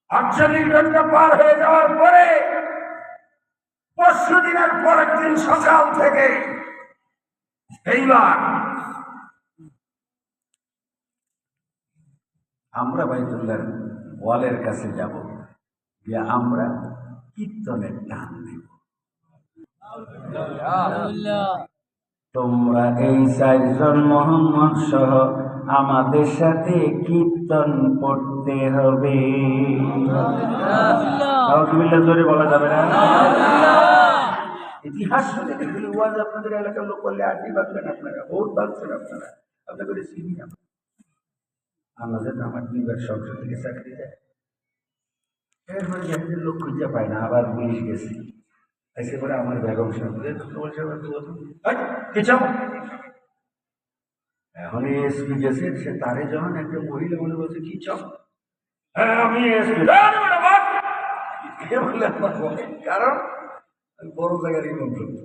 48 ঘন্টা পার হয়ে যাওয়ার পরে পরশু দিনের পরের দিন সকাল থেকে এইবার আমরা বাইতুল্লাহর ওয়ালের কাছে যাব, গিয়ে আমরা কীর্তনের টান দেব। তোমরা এই 4 জন মোহাম্মদ সহ আমাদের সাথে কীর্তন পড়তে হবে। জোরে বলা যাবে না? ইতিহাস ওয়াজ আপনাদের এলাকার লোক করলে আড্ডি বাঁধবেন, আপনারা বহুত বাঁধছেন, আপনারা আপনাদের চিনি আমরা। আমাদের আমার নিবার সংসদ থেকে চাকরি দেয়, এরপরে চাকরির লোক খুঁজে পায় না, আবার পুলিশ গেছে, এসে পরে আমার বেগম সাহেব এখন এসপি গেছে, সে তারে যখন একটা মহিলা মনে বলছে কি চাও, আমি এসপি, কারণ বড় জায়গার ইমাম করতো।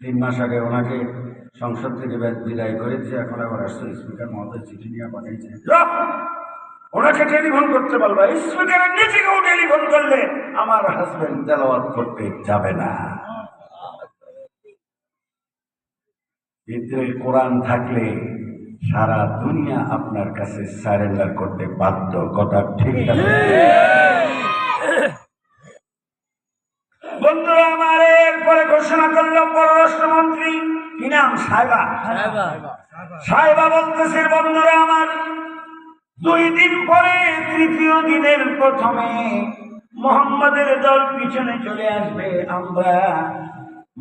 3 মাস আগে ওনাকে সংসদ থেকে বিদায় করেছে, এখন আবার আসছে স্পিকার মহোদয় চিঠি নিয়ে পাঠিয়েছে, ওনাকে টেলিফোন করতে বলবা। স্পিকারের নিজেকেও টেলিফোন করলে আমার হাজবেন্ড তেলাওয়াত করতে যাবে না। ভিতরে কোরআন থাকলে সারা দুনিয়া আপনার কাছে সারেন্ডার করতে বাধ্য। কথা ঠিক আছে বন্ধুরা আমার? এরপরে ঘোষণা করল পররাষ্ট্রমন্ত্রী, কি নাম? সাহেবা বলতেছে, বন্ধুরা আমার, 2 দিন পরে 3য় দিনের প্রথমে মুহাম্মাদের দল পিছনে চলে আসবে। আমরা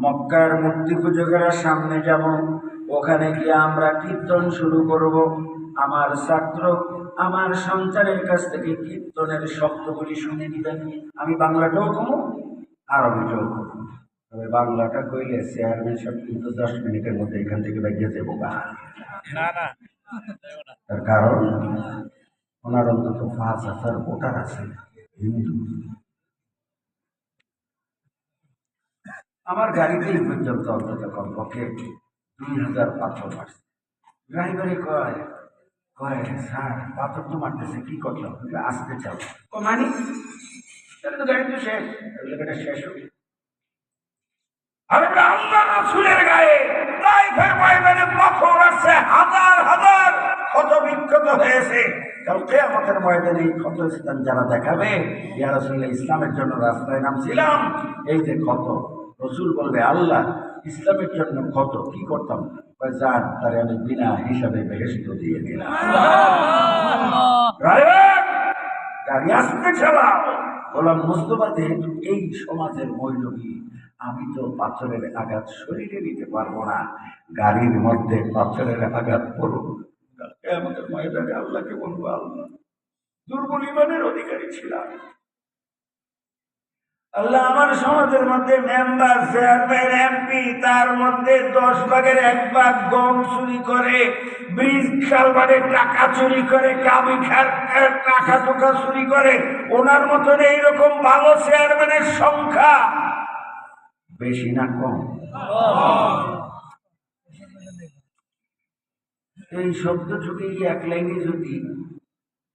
মক্কার মূর্তি পূজকেরা সামনে যাব, ওখানে গিয়ে আমরা কীর্তন শুরু করব। আমার ছাত্র, আমার সন্তানের কাছ থেকে কীর্তনের শব্দগুলি শুনে নিবেন। আমি বাংলাটাও কমো, আরবিটাও কমো, তবে বাংলাটা কইলে চেয়ারম্যান সব কিন্তু 10 মিনিটের মধ্যে এখান থেকে বেরিয়ে যাবো। তার কারণ ওনার অন্তত 5,000 ভোটার আছে হিন্দু। আমার গাড়িতে এই পর্যন্ত অন্তত কমপক্ষে 2,000 পাথর মারছে। ড্রাইভারে কয় স্যার পাথর তো মারতেছে, কি করলাম? আসতে চাও মানে তাহলে তো গাড়ি তো শেষ, গাড়িটা শেষ হবে। আল্লাহ রাসূলের গায়ে তাইফের ময়দানে পাথর আছে, হাজার হাজার ক্ষত বিক্ষত হয়েছে। কাল কিয়ামতের ময়দানে এই ক্ষত স্থান যারা দেখাবে, ইয়া রাসূলুল্লাহ, ইসলামের জন্য রাস্তায় নামছিলাম, এই যে ক্ষত। রসুল বলবে, আল্লাহ ইসলামের জন্য ক্ষত কি করতাম? যান, তারে আমি বিনা হিসাবে বেহেশত দিয়ে দিলাম। গাড়ি আসতে চালাও। গোলাম মুস্তফা যেহেতু এই সমাজের মৌলবী, আমি তো পাথরের আঘাত শরীরে নিতে পারবো না, গাড়ির মধ্যে পাথরের আঘাত পড়ুক। আমাদের ময়দানে আল্লাহকে বলবো, আল্লাহ দুর্বল ইমানের অধিকারী ছিলাম, আল্লাহ আমার সমাজের মধ্যে মেম্বার, চেয়ারম্যান, এমপি, তার মধ্যে 10 ভাগের 1 ভাগ গম চুরি করে, ব্রিজ কালভার্টের টাকা চুরি করে, কামিখার টাকা টোকা চুরি করে, ওনার মতন এইরকম ভালো চেয়ারম্যানের সংখ্যা বেশি না কম? এই শব্দ ঢুকে গিয়ে 1 লাইনে যদি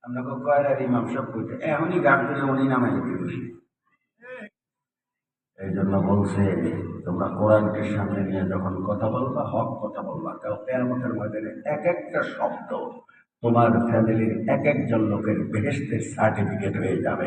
আপনাকে কয়লার ইমাম সব করতে, এমনই গান করে উনি নামাই দিবে। এই জন্য বলছে, তোমরা কোরআনকে সামনে নিয়ে যখন কথা বলবা, হক কথা বলবা। কিয়ামতের ময়দানে এক একটা শব্দ তোমার ফ্যামিলির 1-1 জন লোকের বেহেশতের সার্টিফিকেট হয়ে যাবে।